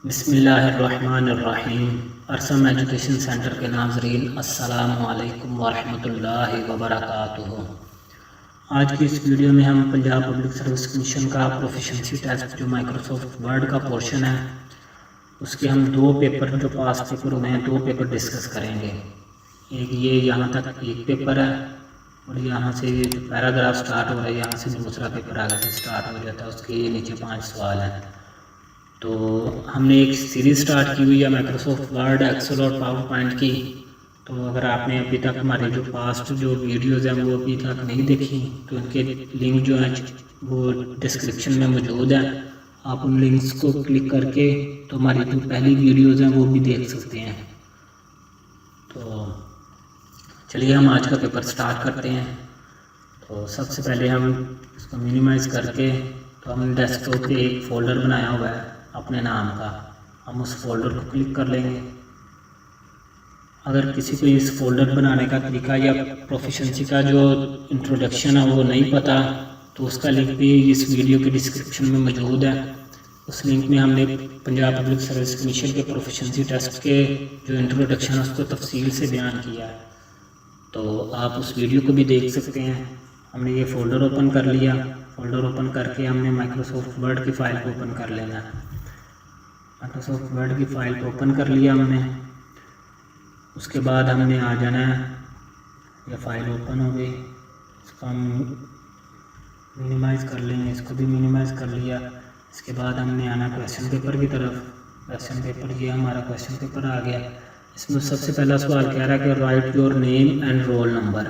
बिस्मिल्लाहिर्रहमानिर्रहीम। अरसम education centre के नाज़रीन अस्सलामु अलैकुम वरहमतुल्लाहि वबरकातुहू। आज की इस वीडियो में हम पंजाब पब्लिक सर्विस कमीशन का प्रोफिशिएंसी टेस्ट जो माइक्रोसॉफ्ट वर्ड का पोर्शन है उसके हम दो पेपर जो पास पेपर हुए हैं दो पेपर डिस्कस करेंगे। एक ये यहाँ तक एक पेपर है और यहाँ से पैराग्राफ स्टार्ट हो रहा है, यहाँ से दूसरा पेपर आगे से स्टार्ट हो जाता है। उसके ये नीचे 5 सवाल हैं। तो हमने एक सीरीज़ स्टार्ट की हुई है माइक्रोसॉफ्ट वर्ड, एक्सेल और पावर पॉइंट की। तो अगर आपने अभी तक हमारे जो पास्ट जो वीडियोज़ हैं वो अभी तक नहीं देखी तो उनके लिंक जो हैं वो डिस्क्रिप्शन में मौजूद है। आप उन लिंक्स को क्लिक करके तो हमारी जो पहली वीडियोज़ हैं वो भी देख सकते हैं। तो चलिए हम आज का पेपर स्टार्ट करते हैं। तो सबसे पहले हम इसको मिनिमाइज़ करके तो हमने डेस्कटॉप पे एक फ़ोल्डर बनाया हुआ है अपने नाम का, हम उस फोल्डर को क्लिक कर लेंगे। अगर किसी को इस फोल्डर बनाने का तरीका या प्रोफिशिएंसी का जो इंट्रोडक्शन है वो नहीं पता तो उसका लिंक भी इस वीडियो के डिस्क्रिप्शन में मौजूद है। उस लिंक में हमने पंजाब पब्लिक सर्विस कमीशन के प्रोफिशिएंसी टेस्ट के जो इंट्रोडक्शन है उसको तफसील से बयान किया है, तो आप उस वीडियो को भी देख सकते हैं। हमने ये फ़ोल्डर ओपन कर लिया। फ़ोल्डर ओपन करके हमने माइक्रोसॉफ्ट वर्ड की फ़ाइल को ओपन कर लेना है। माइक्रोसॉफ्ट वर्ड की फ़ाइल को ओपन कर लिया हमने। उसके बाद हमने आ जाना है, यह फ़ाइल ओपन हो गई, इसको हम मिनिमाइज़ कर लेंगे। इसको भी मिनिमाइज़ कर लिया। इसके बाद हमने आना क्वेश्चन पेपर की तरफ। क्वेश्चन पेपर ये हमारा क्वेश्चन पेपर आ गया। इसमें सबसे पहला सवाल कह रहा है कि right your name and roll number.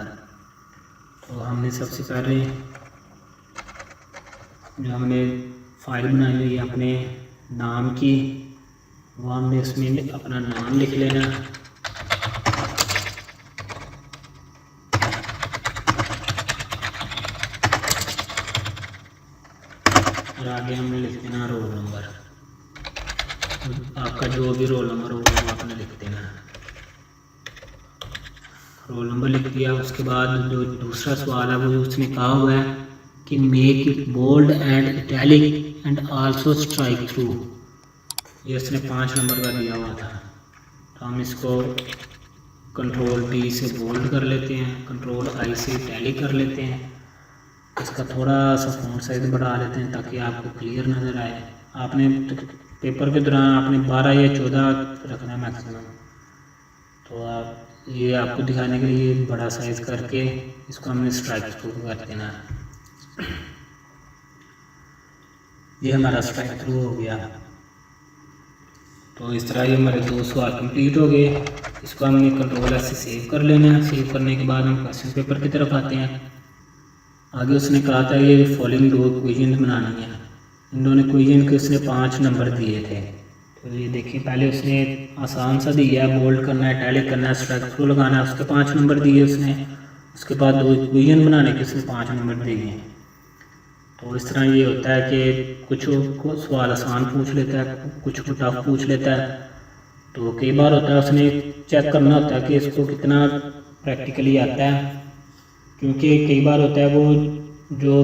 तो हमने सबसे पहले जो हमने फ़ाइल बनाई हुई है अपने नाम की वो हमने उसमें अपना नाम लिख लेना। और आगे हमने लिख देना रोल नंबर। आपका जो भी रोल नंबर हो वो आपने लिख देना है। रोल नंबर लिख दिया। उसके बाद जो दूसरा सवाल है वो उसने कहा हुआ है कि make it bold and italic and also strike through. ये उसने 5 नंबर का दिया हुआ था। तो हम इसको कंट्रोल D से बोल्ड कर लेते हैं, कंट्रोल I से इटैलिक कर लेते हैं। इसका थोड़ा सा फ़ॉन्ट साइज बढ़ा लेते हैं ताकि आपको क्लियर नज़र आए। आपने पेपर के दौरान आपने 12 या 14 रखना है मैक्सिमम। तो आप ये आपको दिखाने के लिए बड़ा साइज़ करके इसको हमने स्ट्राइक थ्रू कर देना है। ये हमारा स्ट्राइक थ्रू हो गया। तो इस तरह ये हमारे 2 सवाल कंप्लीट हो गए। इसको हमने कंट्रोल S से सेव कर लेना है। सेव करने के बाद हम क्वेश्चन पेपर की तरफ आते हैं। आगे उसने कहा था ये फॉलोइंग 2 क्वेश्चन बनानी है। इन दोनों क्वेश्चन के उसने 5 नंबर दिए थे। तो ये देखिए पहले उसने आसान सा दिया है, बोल्ड करना है, इटैलिक करना है, स्ट्राइक थ्रू लगाना है, उसके 5 नंबर दिए उसने। उसके बाद 2 क्वेश्चन बनाने के उसने 5 नंबर दिए हैं। तो इस तरह ये होता है कि कुछ को सवाल आसान पूछ लेता है, कुछ को टफ पूछ लेता है। तो कई बार होता है उसने चेक करना होता है कि इसको कितना प्रैक्टिकली आता है, क्योंकि कई बार होता है वो जो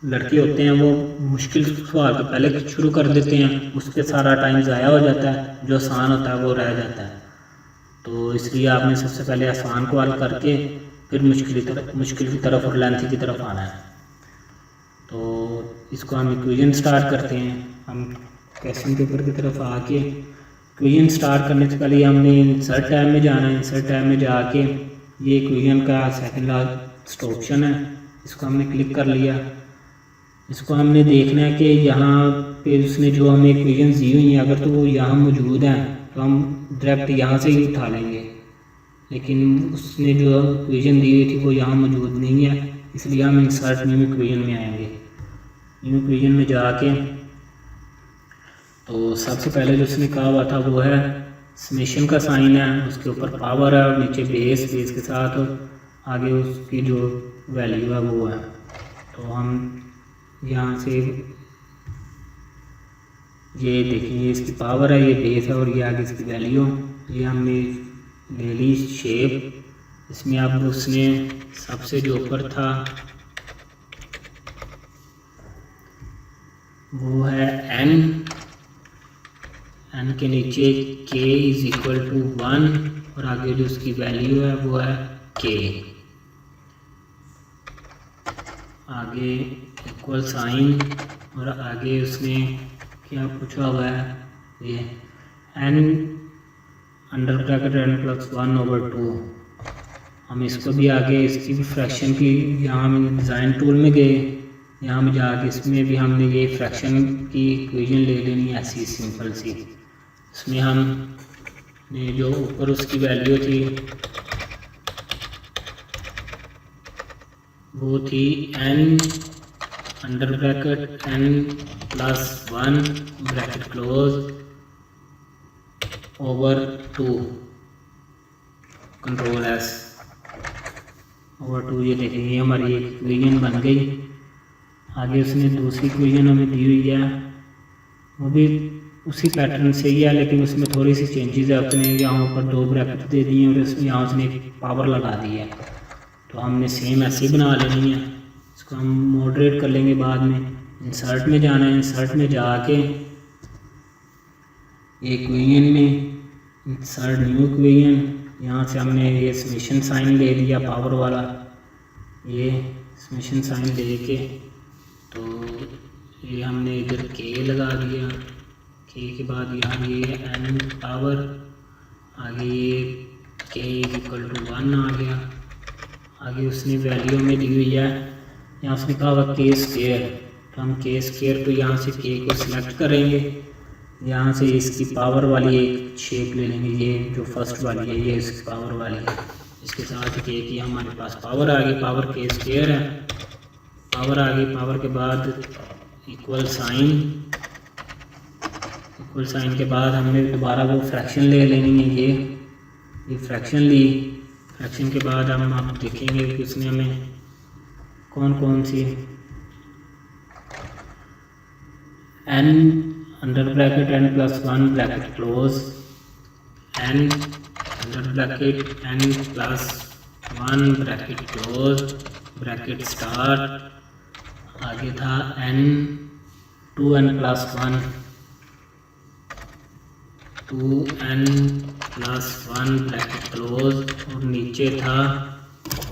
लड़के होते हैं वो मुश्किल सवाल को पहले शुरू कर देते हैं, उस पर सारा टाइम ज़ाया हो जाता है, जो आसान होता है वो रह जाता है। तो इसलिए आपने सबसे पहले आसान को हल करके फिर मुश्किल की तरफ और लेंथी की तरफ आना है। तो इसको हम इक्वेशन स्टार्ट करते हैं। हम क्वेश्चन पेपर की तरफ आके इक्वेशन स्टार्ट करने से पहले हमने इंसर्ट टैब में जाना है। इंसर्ट टैब में जाके ये इक्वेशन का सेकंड लास्ट ऑप्शन है, इसको हमने क्लिक कर लिया। इसको हमने देखना है कि यहाँ पे उसने जो हमें इक्वेशन दी हुई हैं अगर तो वो यहाँ मौजूद हैं तो हम डायरेक्ट यहाँ से ही उठा लेंगे, लेकिन उसने जो इक्वेशन दी हुई थी वो यहाँ मौजूद नहीं है, इसलिए हम इंसर्ट न्यू इक्वेशन में आएंगे। न्यू इक्वेशन में जाके तो सबसे पहले जो उसने कहा हुआ था वो है समेशन का साइन है, उसके ऊपर पावर है और नीचे बेस के साथ आगे उसकी जो वैल्यू है वो है। तो हम यहाँ से ये देखिए इसकी पावर है, ये बेस है और ये आगे इसकी वैल्यू। ये हमने ले ली शेप। इसमें अब उसने सबसे जो ऊपर था वो है n एन के नीचे के इज़ इक्वल टू 1 और आगे जो उसकी वैल्यू है वो है के। आगे इक्वल साइन और आगे उसने क्या पूछा हुआ है, ये n under bracket n plus 1/2। हम इसको भी आगे इसकी भी फ्रैक्शन की, यहाँ हम डिज़ाइन टूल में गए, यहाँ में जाके इसमें भी हमने ये फ्रैक्शन की इक्वेशन ले लेनी है ऐसी सिंपल सी। इसमें हमने जो ऊपर उसकी वैल्यू थी वो थी n under bracket n plus 1 bracket close over 2 control S over 2। ये देखेंगे हमारी एक इक्वेशन बन गई। आगे उसने दूसरी इक्वेशन हमें दी हुई है, वो भी उसी पैटर्न से ही है लेकिन उसमें थोड़ी सी चेंजेस है। अपने यहाँ पर 2 ब्रैकेट दे दिए और उसमें यहाँ उसने पावर लगा दी है, तो हमने सेम ऐसे ही बना लेनी है। इसको हम मॉडरेट कर लेंगे बाद में। इंसर्ट में जाना है, इंसर्ट में जाके इक्वेशन में इंसर्ट न्यू इक्वेशन, यहाँ से हमने ये समेशन साइन ले लिया पावर वाला, ये समेशन साइन लेके तो ये हमने इधर के लगा दिया। के के बाद यहाँ ये एन पावर, आगे ये के इक्वल टू 1 आ गया। आगे उसने वैल्यू में दी हुई है, यहाँ उसने कहा हुआ के स्क्वायर, तो हम के स्क्वायर को यहाँ से के को सिलेक्ट करेंगे, यहाँ से इसकी पावर वाली एक शेप ले लेंगे, ये जो फर्स्ट वाली है ये इसकी पावर वाली है, इसके साथ के की हमारे पास पावर आ गई, पावर के स्क्वायर है, पावर आ गई। पावर के बाद इक्वल साइन, इक्वल साइन के बाद हमने दोबारा वो फ्रैक्शन ले लेनी है, ये फ्रैक्शन ली। फ्रैक्शन के बाद हम आप देखेंगे कि उसने हमें कौन कौन सी n under bracket n plus 1 bracket close, n under bracket n plus 1 bracket close bracket start, आगे था n 2n plus 1 2n plus 1 bracket close और नीचे था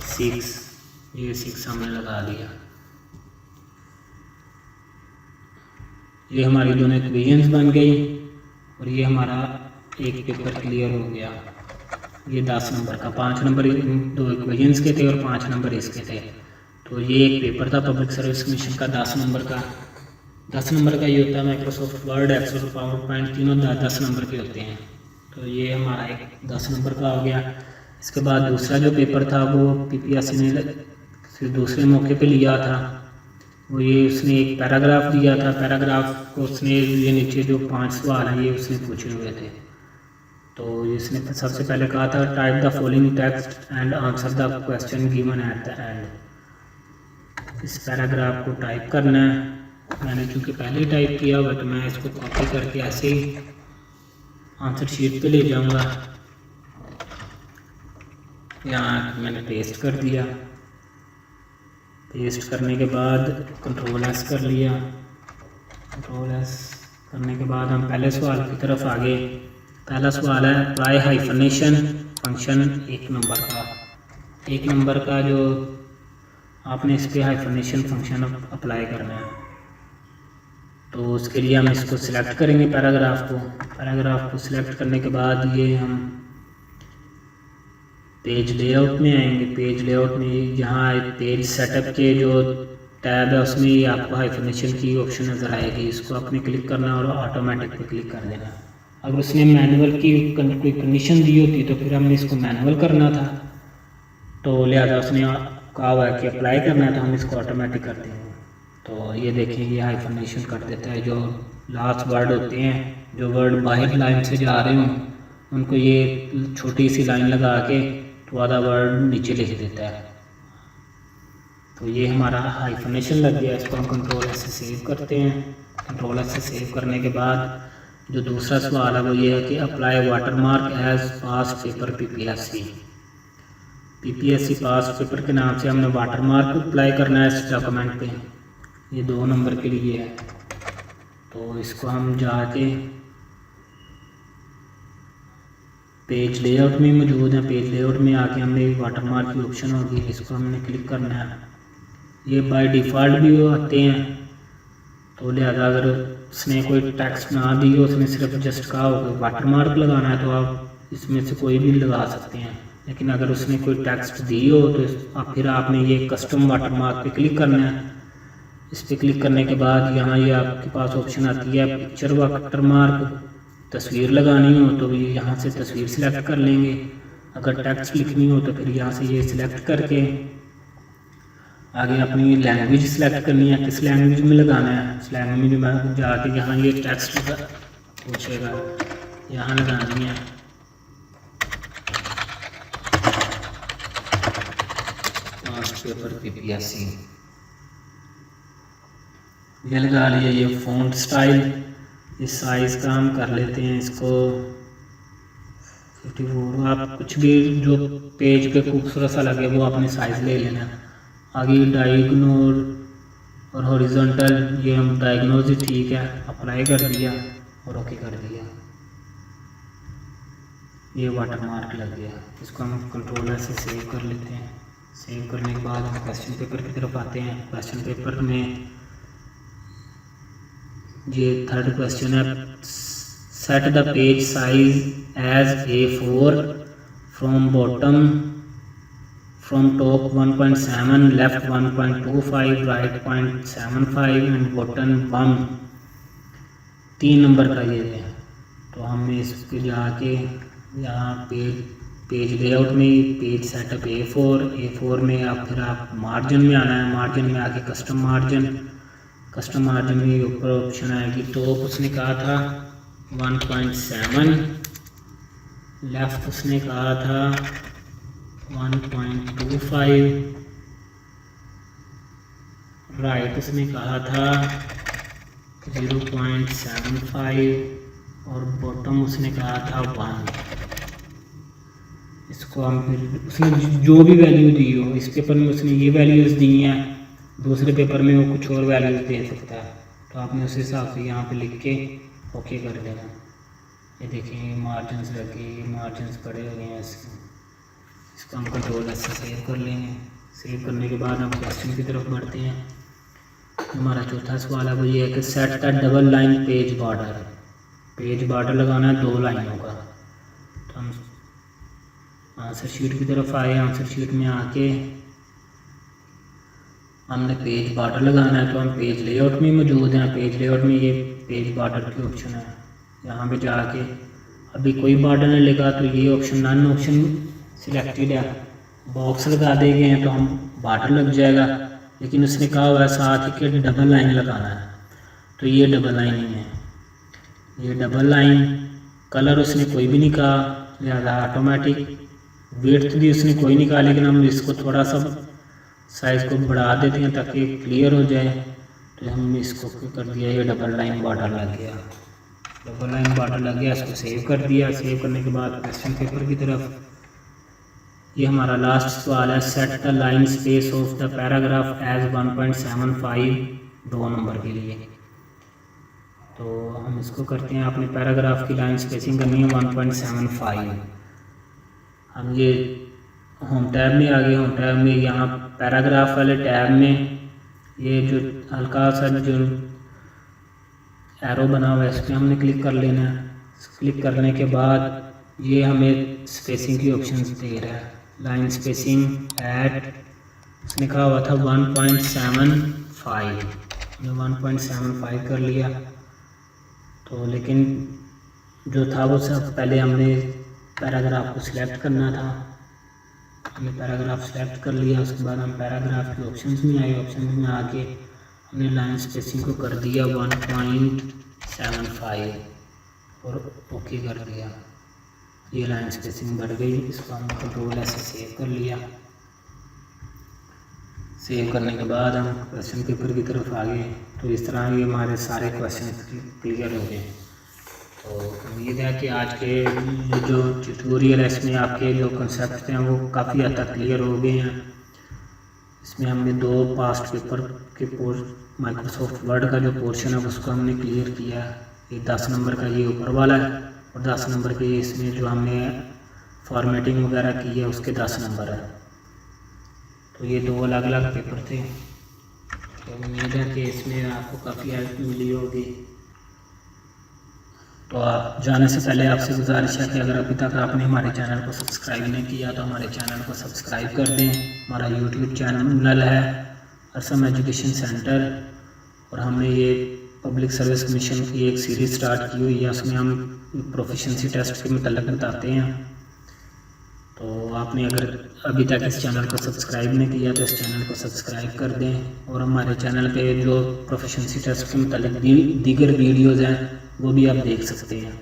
6, ये 6 हमने लगा दिया। ये हमारी दोनों इक्वेशंस बन गई और ये हमारा एक पेपर क्लियर हो गया। ये 10 नंबर का, 5 नंबर इन 2 इक्वेशंस के थे और 5 नंबर इसके थे। तो ये एक पेपर था पब्लिक सर्विस कमीशन का 10 नंबर का। 10 नंबर का ये होता है, Microsoft Word, Excel, PowerPoint तीनों 10 नंबर के होते हैं। तो ये हमारा एक 10 नंबर का हो गया। इसके बाद दूसरा जो पेपर था वो PPSC ने फिर दूसरे मौके पे लिया था, वो ये उसने एक पैराग्राफ दिया था। पैराग्राफ को उसने ये नीचे जो 5 सवाल हैं ये उसने पूछे हुए थे। तो इसने सबसे पहले कहा था type the following text and answer the question given at the end. इस पैराग्राफ को टाइप करना है। मैंने चूँकि पहले ही टाइप किया हुआ तो मैं इसको कॉपी करके ऐसे ही आंसर शीट पे ले जाऊंगा। यहाँ मैंने पेस्ट कर दिया। पेस्ट करने के बाद कंट्रोल एस कर लिया। कंट्रोल एस करने के बाद हम पहले सवाल की तरफ आगे। पहला सवाल है अप्लाई हाइफनेशन फंक्शन 1 नंबर का। 1 नंबर का जो आपने इस पर हाइफनेशन फंक्शन अप्लाई करना है, तो उसके लिए हम इसको सिलेक्ट करेंगे पैराग्राफ को। पैराग्राफ को सिलेक्ट करने के बाद ये हम पेज लेआउट में आएंगे। पेज लेआउट में यहाँ पेज सेटअप के जो टैब है उसमें ये आपको हाइफनेशन की ऑप्शन नज़र आएगी। इसको आपने क्लिक करना और ऑटोमेटिक पे क्लिक कर देना। अगर उसने मैनुअल की कोई कंडीशन दी होती तो फिर हमने इसको मैनुअल करना था, तो लिहाजा उसने कहा हुआ है कि अप्लाई करना है तो हम इसको ऑटोमेटिक कर देंगे। तो ये देखिए ये हाइफनेशन कर देता है। जो लास्ट वर्ड होते हैं, जो वर्ड बाहर लाइन से जा रहे हों, उनको ये छोटी सी लाइन लगा के तो आधा वर्ड नीचे लिख देता है। तो ये हमारा हाइफनेशन लग गया। इसको हम कंट्रोल एस से सेव करते हैं। कंट्रोल एस से सेव करने के बाद जो दूसरा सवाल है वो ये है कि अप्लाई वाटरमार्क एज पास पेपर PPSC। PPSC पास पेपर के नाम से हमने वाटरमार्क अप्लाई करना है इस डॉक्यूमेंट पे। ये 2 नंबर के लिए है। तो इसको हम जाके पेज लेआउट में मौजूद है। पेज लेआउट में आके हमने वाटरमार्क की ऑप्शन होगी, इसको हमने क्लिक करना है। ये बाय डिफ़ॉल्ट भी आते हैं, तो लिहाजा अगर उसने कोई टेक्स्ट ना दी हो, उसने सिर्फ जस्ट कहा हो कि वाटरमार्क लगाना है, तो आप इसमें से कोई भी लगा सकते हैं। लेकिन अगर उसने कोई टेक्स्ट दी हो तो फिर आपने ये कस्टम वाटरमार्क पे क्लिक करना है। इस पर क्लिक करने के बाद यहाँ ये आपके पास ऑप्शन आती है पिक्चर वाटरमार्क। तस्वीर लगानी हो तो भी यहाँ से तस्वीर सिलेक्ट कर लेंगे, अगर टेक्स्ट लिखनी हो तो फिर यहाँ से ये सिलेक्ट करके आगे अपनी लैंग्वेज सिलेक्ट करनी है, किस लैंग्वेज में लगाना है। उस लैंग्वेज में जाके यहाँ ये टेक्स्ट पूछेगा, यहाँ लगानी है। पास्ट पेपर PPSC ये लगा लिया। ये फ़ॉन्ट स्टाइल, इस साइज़ का हम कर लेते हैं इसको 54। आप कुछ भी जो पेज पे खूबसूरत सा लगे वो अपने साइज़ ले लेना। आगे डायगोनल और हॉरिजॉन्टल, ये हम डायगोनल ही ठीक है, अप्लाई कर दिया और ओके कर दिया। ये वाटरमार्क लग गया। इसको हम कंट्रोल से सेव कर लेते हैं। सेव करने के बाद हम क्वेश्चन पेपर की तरफ आते हैं। क्वेश्चन पेपर में ये थर्ड क्वेश्चन है, set the page size as A4 from bottom from top 1.7, left 1.25, right 0.75 and bottom 1। 3 number का ये है। तो हमने इस पर जाके यहाँ पेज लेआउट में पेज सेटअप A4 में फिर आप मार्जिन में आना है। मार्जिन में आके कस्टम मार्जिन में ऊपर ऑप्शन आएगी। टॉप उसने कहा था 1.7, लेफ्ट उसने कहा था 1.25, राइट उसने कहा था 0.75 और बॉटम उसने कहा था 1। इसको हम फिर उसने जो भी वैल्यू दी हो, इस पेपर में उसने ये वैल्यूज़ दी हैं, दूसरे पेपर में वो कुछ और वैल्यूज़ दे सकता है। तो आपने उस हिसाब से यहाँ पे लिख के ओके कर देना। ये देखिए मार्जिन्स लगे, मार्जिन्स पड़े हुए हैं। इसको हम कंट्रोल से सेव कर लेंगे। सेव करने के बाद हम क्वेश्चन की तरफ बढ़ते हैं। हमारा चौथा सवाल है वो ये है कि set the double line page border. Page border लगाना है 2 लाइनों का। तो हम आंसर शीट की तरफ आए। आंसर शीट में आके हमने पेज बॉर्डर लगाना है, तो हम पेज लेआउट में मौजूद हैं। पेज लेआउट में ये पेज बॉर्डर की ऑप्शन है। यहाँ पे जाके अभी कोई बॉर्डर नहीं लगा तो ये ऑप्शन नन ऑप्शन सिलेक्टेड है, बॉक्स लगा देंगे हैं तो हम बॉर्डर लग जाएगा। लेकिन उसने कहा हुआ है साथ ही कि डबल लाइन लगाना है, तो ये डबल लाइन ही है। ये डबल लाइन कलर उसने कोई भी नहीं कहा, लिहाजा ऑटोमेटिक विड्थ भी उसने कोई नहीं कहा। लेकिन हम इसको थोड़ा सा साइज़ को बढ़ा देते हैं ताकि क्लियर हो जाए। तो हमने इसको कर दिया, ये डबल लाइन बॉर्डर लग गया। डबल लाइन बॉर्डर लग गया, इसको सेव कर दिया। सेव करने के बाद क्वेश्चन पेपर की तरफ ये हमारा लास्ट सवाल है, set the line space of the paragraph as 1.75 2 number के लिए। तो हम इसको करते हैं, अपने पैराग्राफ की लाइन स्पेसिंग करनी है 1.75। हम ये होम टैब में आ गए। होम टैब में यहाँ पैराग्राफ वाले टैब में ये जो हल्का सा जो एरो बना हुआ है इस पर हमने क्लिक कर लेना है। क्लिक करने के बाद ये हमें स्पेसिंग की ऑप्शन दे रहा है। लाइन स्पेसिंग एट उसने कहा हुआ था 1.75, जो 1.75 कर लिया। तो लेकिन जो था वो सब पहले हमने पैराग्राफ को सिलेक्ट करना था। हमने पैराग्राफ सेलेक्ट कर लिया। उसके बाद हम पैराग्राफ के ऑप्शंस में आए। ऑप्शंस में आके हमने लाइन स्पेसिंग को कर दिया 1.75 और ओके कर दिया। ये लाइन स्पेसिंग बढ़ गई। इसको हम कंट्रोल से सेव कर लिया। सेव करने के बाद हम क्वेश्चन पेपर की तरफ आ गए। तो इस तरह ये हमारे सारे क्वेश्चन क्लियर हो गए। तो उम्मीद है कि आज के जो ट्यूटोरियल है इसमें आपके जो कंसेप्ट हैं वो काफ़ी हद तक क्लियर हो गए हैं। इसमें हमने 2 पास्ट पेपर के माइक्रोसॉफ्ट वर्ड का जो पोर्शन है उसको हमने क्लियर किया। ये 10 नंबर का ये ऊपर वाला है और 10 नंबर के इसमें जो हमने फॉर्मेटिंग वगैरह की है उसके 10 नंबर है। तो ये 2 अलग अलग पेपर थे। तो उम्मीद है कि इसमें आपको काफ़ी हेल्प मिली होगी। तो आप जाने से पहले आपसे गुजारिश है कि अगर अभी तक आपने हमारे चैनल को सब्सक्राइब नहीं किया तो हमारे चैनल को सब्सक्राइब कर दें। हमारा यूट्यूब चैनल है असम एजुकेशन सेंटर, और हमने ये पब्लिक सर्विस कमीशन की एक सीरीज़ स्टार्ट की हुई है। उसमें हम प्रोफिशिएंसी टेस्ट के मतलब बताते हैं। तो आपने अगर अभी तक इस चैनल को सब्सक्राइब नहीं किया तो इस चैनल को सब्सक्राइब कर दें, और हमारे चैनल पे जो प्रोफिशिएंसी टेस्ट के मतलब दीगर वीडियोज़ हैं वो भी आप देख सकते हैं।